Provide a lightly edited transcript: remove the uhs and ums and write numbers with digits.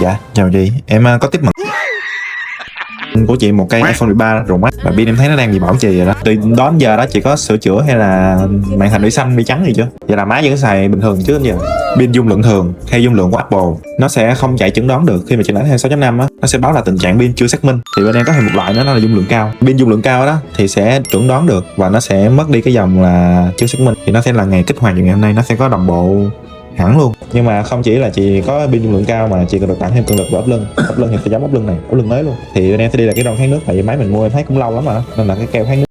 Dạ, chào chị. Em có tiếp mật của chị một cây iPhone 13 rụng á, mà pin em thấy nó đang bị bảo trì rồi đó. Từ đó đến giờ đó chị có sửa chữa hay là màn hình bị xanh bị trắng gì chưa? Vậy là má vẫn xài bình thường chứ đến giờ. Pin dung lượng thường hay dung lượng của Apple nó sẽ không chạy chẩn đoán được. Khi mà chị lấy theo 6.5 á, nó sẽ báo là tình trạng pin chưa xác minh. Thì bên em có thêm một loại nữa, nó là dung lượng cao. Pin dung lượng cao đó thì sẽ chẩn đoán được và nó sẽ mất đi cái dòng là chưa xác minh. Thì nó sẽ là ngày kích hoạt như ngày hôm nay, nó sẽ có đồng bộ hẳn luôn. Nhưng mà không chỉ là chị có pin dung lượng cao mà chị còn được tặng thêm cường lực của ốp lưng. Ốp lưng thì sẽ giống ốp lưng này, ốp lưng mới luôn. Thì bên em sẽ đi là cái đòn kháng nước, tại vì máy mình mua em thấy cũng lâu lắm rồi, nên là cái keo kháng nước